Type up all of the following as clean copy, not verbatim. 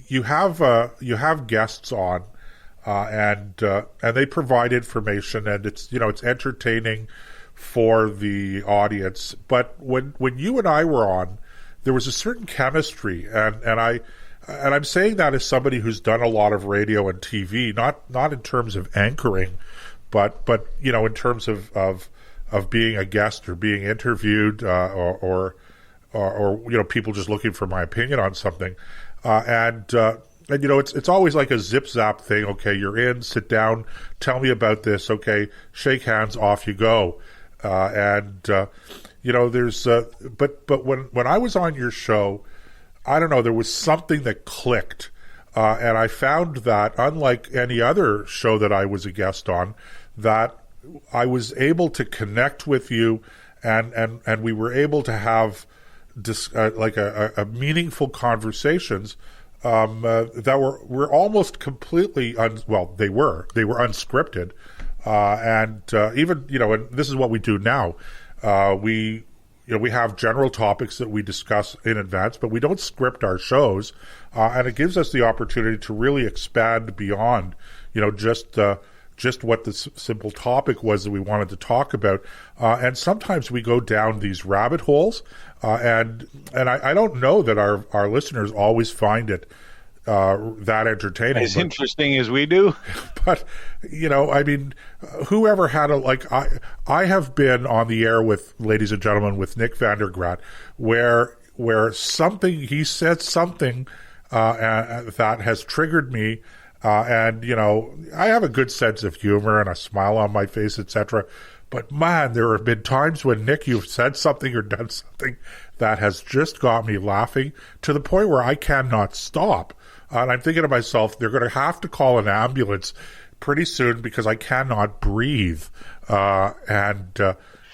you have guests on, and they provide information, and it's entertaining for the audience. But when you and I were on, there was a certain chemistry, and I'm saying that as somebody who's done a lot of radio and TV, not in terms of anchoring, but in terms of being a guest or being interviewed, or people just looking for my opinion on something, and it's always like a zip zap thing. Okay, you're in, sit down, tell me about this. Okay, shake hands, off you go. There's but when I was on your show, I don't know, there was something that clicked, and I found that unlike any other show that I was a guest on, that I was able to connect with you, and we were able to have a meaningful conversations that were almost completely they were unscripted, and this is what we do now. We have general topics that we discuss in advance, but we don't script our shows, and it gives us the opportunity to really expand beyond just what the simple topic was that we wanted to talk about. And sometimes we go down these rabbit holes, and I don't know that our listeners always find it that entertaining. As interesting as we do. But, whoever had I have been on the air with, ladies and gentlemen, with Nick Vandergraat, where he said something that has triggered me. And I have a good sense of humor and a smile on my face, etc. But man, there have been times when, Nick, you've said something or done something that has just got me laughing to the point where I cannot stop. And I'm thinking to myself, they're going to have to call an ambulance pretty soon because I cannot breathe. When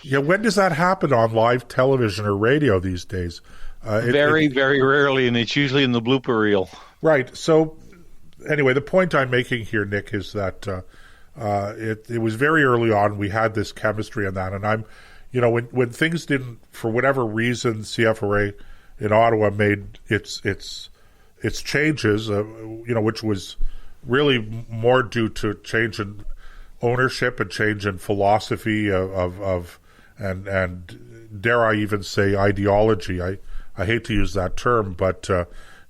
does that happen on live television or radio these days? Very rarely, and it's usually in the blooper reel. Right. So, anyway, the point I'm making here, Nick, is that it was very early on. We had this chemistry on that, and I'm, when things didn't, for whatever reason, CFRA in Ottawa made its changes, which was really more due to change in ownership and change in philosophy and dare I even say ideology. I hate to use that term, but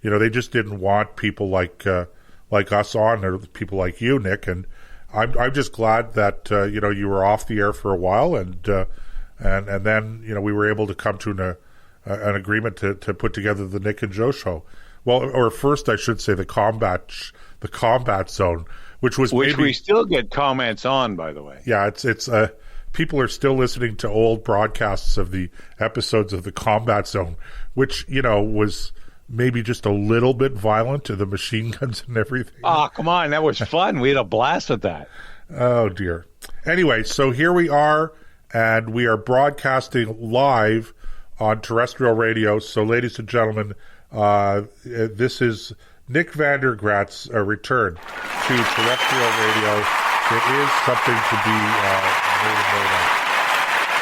they just didn't want people like us on, or people like you, Nick, and I'm just glad that you were off the air for a while, and then we were able to come to an agreement to put together the Nick and Joe show. Well, or first I should say the combat zone, which we still get comments on, by the way. Yeah, it's people are still listening to old broadcasts of the episodes of the combat zone, which was maybe just a little bit violent to the machine guns and everything. Oh, come on. That was fun. We had a blast with that. Oh, dear. Anyway, so here we are, and we are broadcasting live on terrestrial radio. So, ladies and gentlemen, this is Nick Vandergraat's return to terrestrial radio. It is something to be made of.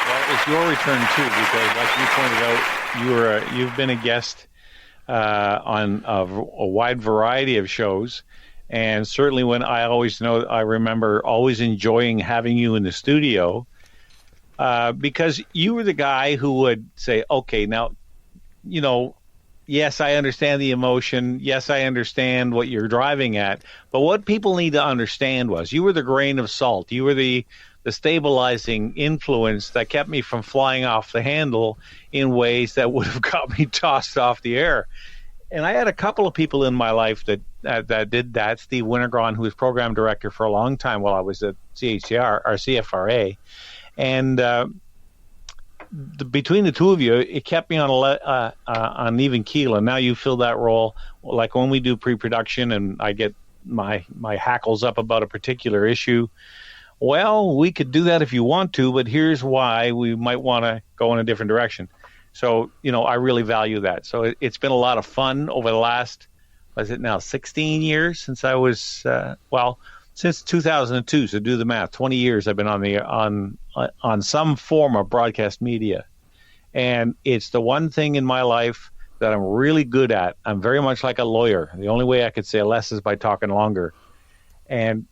Well, it's your return, too, because like you pointed out, you've been a guest on a wide variety of shows, and certainly I remember always enjoying having you in the studio, because you were the guy who would say, okay, now, yes, I understand the emotion, yes, I understand what you're driving at, but what people need to understand was you were the grain of salt, you were the stabilizing influence that kept me from flying off the handle in ways that would have got me tossed off the air. And I had a couple of people in my life that did that. Steve Wintergron, who was program director for a long time while I was at CFRA. And between the two of you, it kept me on an even keel. And now you fill that role. Like when we do pre-production and I get my hackles up about a particular issue, well, we could do that if you want to, but here's why we might want to go in a different direction. So, I really value that. So it's been a lot of fun over the last, 16 years since I was, since 2002. So do the math. 20 years I've been on some form of broadcast media. And it's the one thing in my life that I'm really good at. I'm very much like a lawyer. The only way I could say less is by talking longer. And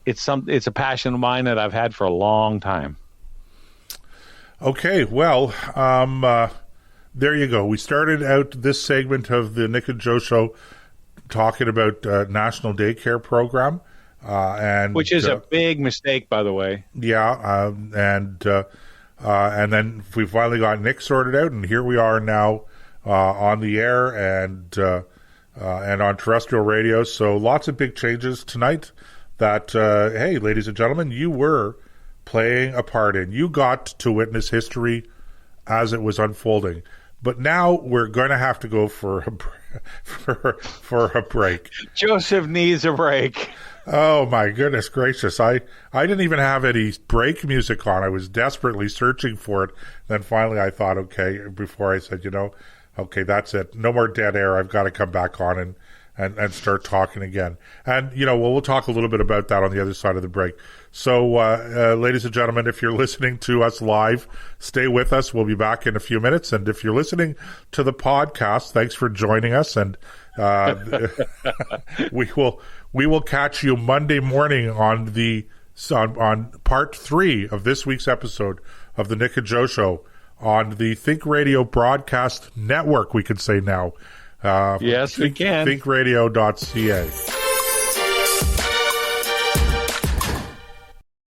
it's a passion of mine that I've had for a long time. Okay, well, there you go. We started out this segment of the Nick and Joe Show talking about National Daycare Program. Which is a big mistake, by the way. Yeah, and then we finally got Nick sorted out, and here we are now on the air and on terrestrial radio. So lots of big changes tonight that, hey, ladies and gentlemen, you were playing a part in. You got to witness history as it was unfolding. But now we're going to have to go for a break. Joseph needs a break. Oh, my goodness gracious. I didn't even have any break music on. I was desperately searching for it. Then finally I thought, okay, before I said, okay, that's it. No more dead air. I've got to come back on and start talking again. And, we'll talk a little bit about that on the other side of the break. So, ladies and gentlemen, if you're listening to us live, stay with us. We'll be back in a few minutes. And if you're listening to the podcast, thanks for joining us. And we will catch you Monday morning on part 3 of this week's episode of the Nick and Joe Show on the Think Radio Broadcast Network, we can say now. Yes, we can. ThinkRadio.ca.